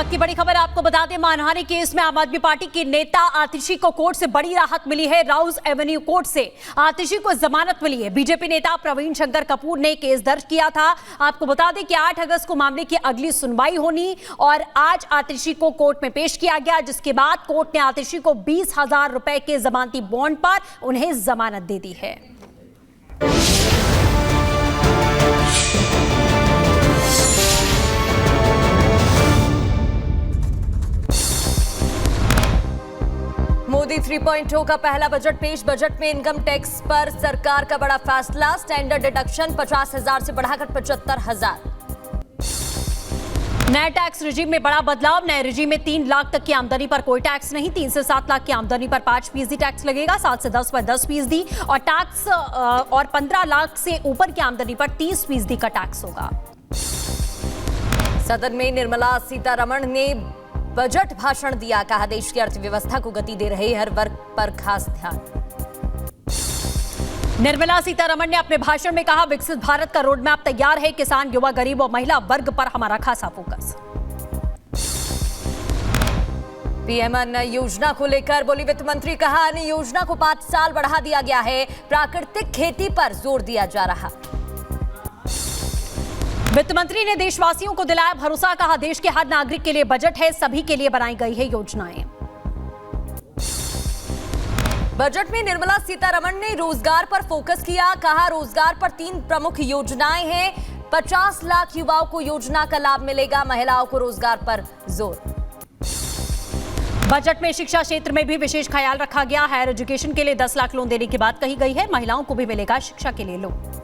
वक्त की बड़ी खबर आपको बता दें, मानहानि केस में आम आदमी पार्टी के नेता आतिशी को कोर्ट से बड़ी राहत मिली है। राउज एवेन्यू कोर्ट से आतिशी को जमानत मिली है। बीजेपी नेता प्रवीण शंकर कपूर ने केस दर्ज किया था। आपको बता दें कि 8 अगस्त को मामले की अगली सुनवाई होनी और आज आतिशी को कोर्ट में पेश किया गया, जिसके बाद कोर्ट ने आतिशी को 20,000 रुपए के जमानती बॉन्ड पर उन्हें जमानत दे दी है। मोदी 3.0 का पहला बजट पेश। बजट में इनकम टैक्स पर सरकार का बड़ा फैसला। स्टैंडर्ड डिडक्शन 50,000 से बढ़ाकर 75,000। नए टैक्स रिजीम में बड़ा बदलाव। नए रिजीम में 3 लाख तक की आमदनी पर कोई टैक्स नहीं। 3 से 7 लाख की आमदनी पर 5% टैक्स लगेगा। 7 से 10 पर 10% और टैक्स और 15 लाख से ऊपर की आमदनी पर 30% का टैक्स होगा। सदन में निर्मला सीतारमण ने बजट भाषण दिया। कहा, देश की अर्थव्यवस्था को गति दे रहे हर वर्ग पर खास ध्यान। निर्मला सीतारमण ने अपने भाषण में कहा, विकसित भारत का रोड मैप तैयार है। किसान, युवा, गरीब और महिला वर्ग पर हमारा खासा फोकस। पीएम अन्न योजना को लेकर बोली वित्त मंत्री। कहा, अन्न योजना को 5 साल बढ़ा दिया गया है। प्राकृतिक खेती पर जोर दिया जा रहा। वित्त मंत्री ने देशवासियों को दिलाया भरोसा। कहा, देश के हर नागरिक के लिए बजट है। सभी के लिए बनाई गई है योजनाएं। बजट में निर्मला सीतारमण ने रोजगार पर फोकस किया। कहा, रोजगार पर 3 प्रमुख योजनाएं हैं। 50 लाख युवाओं को योजना का लाभ मिलेगा। महिलाओं को रोजगार पर जोर। बजट में शिक्षा क्षेत्र में भी विशेष ख्याल रखा गया। हायर एजुकेशन के लिए 10 लाख लोन देने की बात कही गई है। महिलाओं को भी मिलेगा शिक्षा के लिए लोन।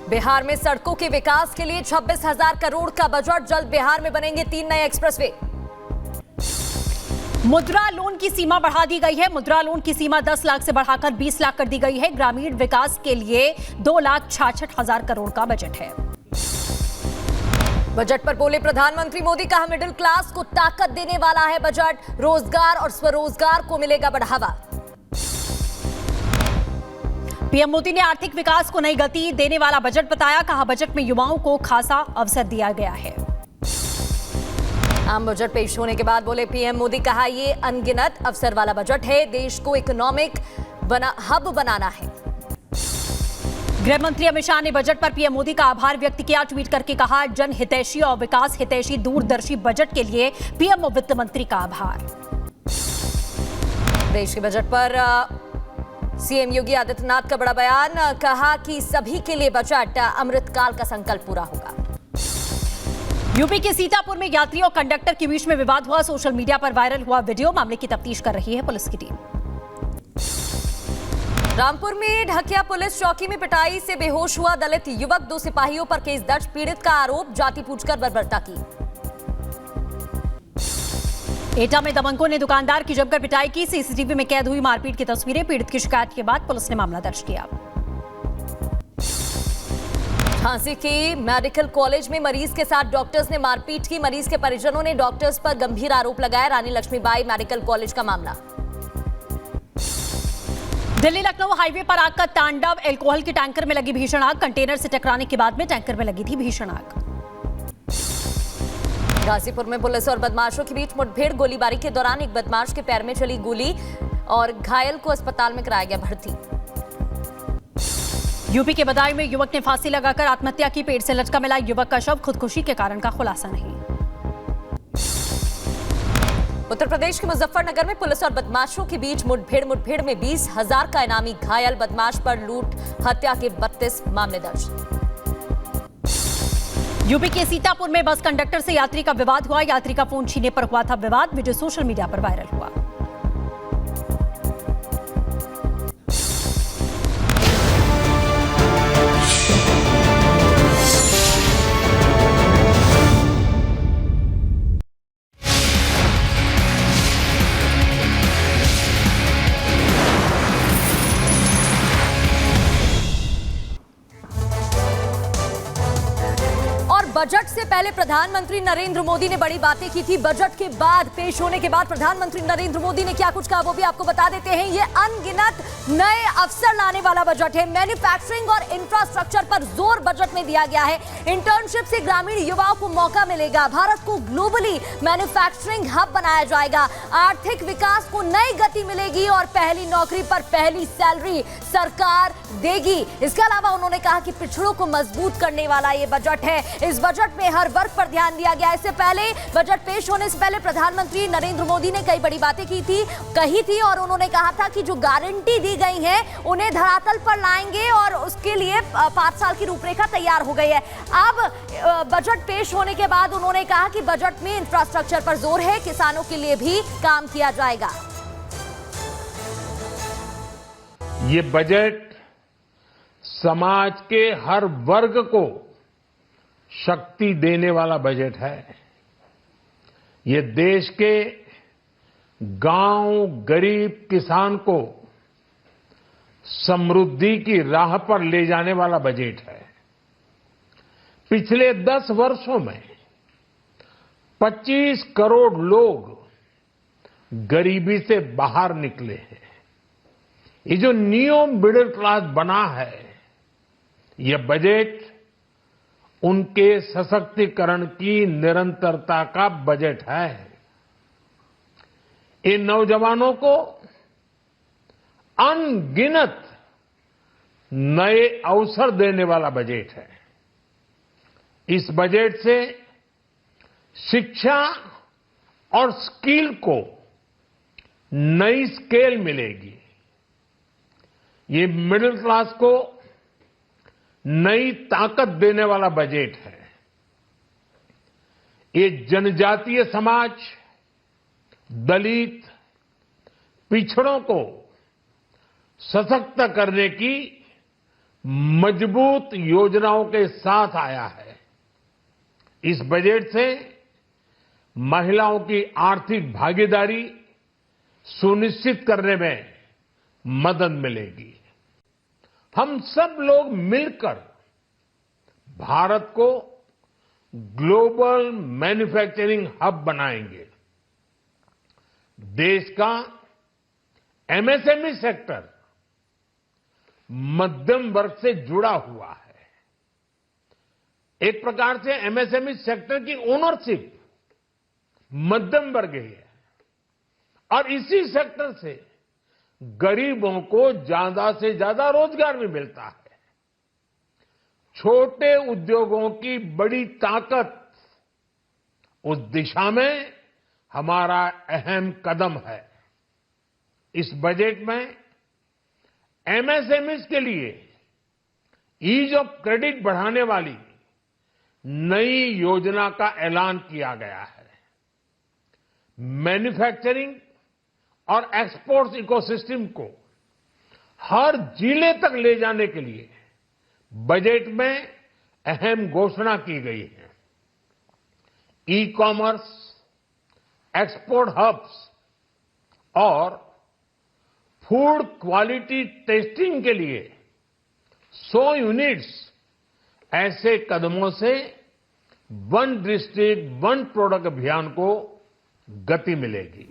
बिहार में सड़कों के विकास के लिए 26,000 करोड़ का बजट। जल्द बिहार में बनेंगे 3 नए एक्सप्रेसवे। मुद्रा लोन की सीमा बढ़ा दी गई है। मुद्रा लोन की सीमा 10 लाख से बढ़ाकर 20 लाख कर दी गई है। ग्रामीण विकास के लिए 2,66,000 करोड़ का बजट है। बजट पर बोले प्रधानमंत्री मोदी। कहा, मिडिल क्लास को ताकत देने वाला है बजट। रोजगार और स्वरोजगार को मिलेगा बढ़ावा। पीएम मोदी ने आर्थिक विकास को नई गति देने वाला बजट बताया। कहा, बजट में युवाओं को खासा अवसर दिया गया है। आम बजट पेश होने के बाद बोले पीएम मोदी। कहा, ये अनगिनत अवसर वाला बजट है। देश को इकोनॉमिक हब बनाना है। गृह मंत्री अमित शाह ने बजट पर पीएम मोदी का आभार व्यक्त किया। ट्वीट करके कहा, जन हितैषी और विकास हितैषी दूरदर्शी बजट के लिए पीएम और वित्त मंत्री का आभार। देश के बजट पर सीएम योगी आदित्यनाथ का बड़ा बयान। कहा कि सभी के लिए बजट अमृतकाल का संकल्प पूरा होगा। यूपी के सीतापुर में यात्री और कंडक्टर के बीच में विवाद हुआ। सोशल मीडिया पर वायरल हुआ वीडियो। मामले की तफ्तीश कर रही है पुलिस की टीम। रामपुर में ढकिया पुलिस चौकी में पिटाई से बेहोश हुआ दलित युवक। 2 सिपाहियों पर केस दर्ज। पीड़ित का आरोप, जाति पूछकर बर्बरता की। एटा में दबंगों ने दुकानदार की जमकर पिटाई की। सीसीटीवी में कैद हुई मारपीट की तस्वीरें। पीड़ित की शिकायत के बाद पुलिस ने मामला दर्ज किया। झांसी के मेडिकल कॉलेज में मरीज के साथ डॉक्टर्स ने मारपीट की। मरीज के परिजनों ने डॉक्टर्स पर गंभीर आरोप लगाया। रानी लक्ष्मीबाई मेडिकल कॉलेज का मामला। दिल्ली लखनऊ हाईवे पर आग का तांडव। एल्कोहल के टैंकर में लगी भीषण आग। कंटेनर से टकराने के बाद में टैंकर में लगी थी भीषण आग। गाजीपुर में पुलिस और बदमाशों के बीच मुठभेड़। गोलीबारी के दौरान एक बदमाश के पैर में चली गोली और घायल को अस्पताल में कराया गया भर्ती। यूपी के बदायूं में युवक ने फांसी लगाकर आत्महत्या की। पेड़ से लटका मिला युवक का शव। खुदकुशी के कारण का खुलासा नहीं। उत्तर प्रदेश के मुजफ्फरनगर में पुलिस और बदमाशों के बीच मुठभेड़ में 20,000 का इनामी घायल। बदमाश पर लूट हत्या के 32 मामले दर्ज। यूपी के सीतापुर में बस कंडक्टर से यात्री का विवाद हुआ। यात्री का फोन छीनने पर हुआ था विवाद। वीडियो सोशल मीडिया पर वायरल हुआ। बजट से पहले प्रधानमंत्री नरेंद्र मोदी ने बड़ी बातें की थी। बजट के बाद पेश होने के बाद प्रधानमंत्री नरेंद्र मोदी ने क्या कुछ कहा वो भी आपको बता देते हैं। ये अनगिनत नए अवसर लाने वाला बजट है। मैन्युफैक्चरिंग और इंफ्रास्ट्रक्चर पर जोर बजट में दिया गया है। इंटर्नशिप से ग्रामीण युवाओं को मौका मिलेगा। भारत को ग्लोबली मैन्युफैक्चरिंग हब बनाया जाएगा। आर्थिक विकास को नई गति मिलेगी और पहली नौकरी पर पहली सैलरी सरकार देगी। इसके अलावा उन्होंने कहा कि पिछड़ों को मजबूत करने वाला ये बजट है। इस बजट में हर वर्ग पर ध्यान दिया गया। इससे पहले बजट पेश होने से पहले प्रधानमंत्री नरेंद्र मोदी ने कई बड़ी बातें कही थी और उन्होंने कहा था कि जो गारंटी दी गई है उन्हें धरातल पर लाएंगे और उसके लिए 5 साल की रूपरेखा तैयार हो गई है। अब बजट पेश होने के बाद उन्होंने कहा कि बजट में इंफ्रास्ट्रक्चर पर जोर है, किसानों के लिए भी काम किया जाएगा। ये बजट समाज के हर वर्ग को शक्ति देने वाला बजट है। ये देश के गांव गरीब किसान को समृद्धि की राह पर ले जाने वाला बजट है। पिछले 10 वर्षों में 25 करोड़ लोग गरीबी से बाहर निकले हैं। ये जो न्यू मिडिल क्लास बना है, यह बजट उनके सशक्तिकरण की निरंतरता का बजट है। इन नौजवानों को अनगिनत नए अवसर देने वाला बजट है। इस बजट से शिक्षा और स्किल को नई स्केल मिलेगी। ये मिडिल क्लास को नई ताकत देने वाला बजट है। ये जनजातीय समाज, दलित, पिछड़ों को सशक्त करने की मजबूत योजनाओं के साथ आया है। इस बजट से महिलाओं की आर्थिक भागीदारी सुनिश्चित करने में मदद मिलेगी। हम सब लोग मिलकर भारत को ग्लोबल मैन्युफैक्चरिंग हब बनाएंगे। देश का एमएसएमई सेक्टर मध्यम वर्ग से जुड़ा हुआ है। एक प्रकार से एमएसएमई सेक्टर की ओनरशिप मध्यम वर्ग ही है और इसी सेक्टर से गरीबों को ज्यादा से ज्यादा रोजगार भी मिलता है। छोटे उद्योगों की बड़ी ताकत उस दिशा में हमारा अहम कदम है। इस बजट में एमएसएमईज के लिए ईज ऑफ क्रेडिट बढ़ाने वाली नई योजना का ऐलान किया गया है। मैन्युफैक्चरिंग और एक्सपोर्ट्स इकोसिस्टम को हर जिले तक ले जाने के लिए बजट में अहम घोषणा की गई है। ई कॉमर्स, एक्सपोर्ट हब्स और फूड क्वालिटी टेस्टिंग के लिए 100 यूनिट्स, ऐसे कदमों से वन डिस्ट्रिक्ट वन प्रोडक्ट अभियान को गति मिलेगी।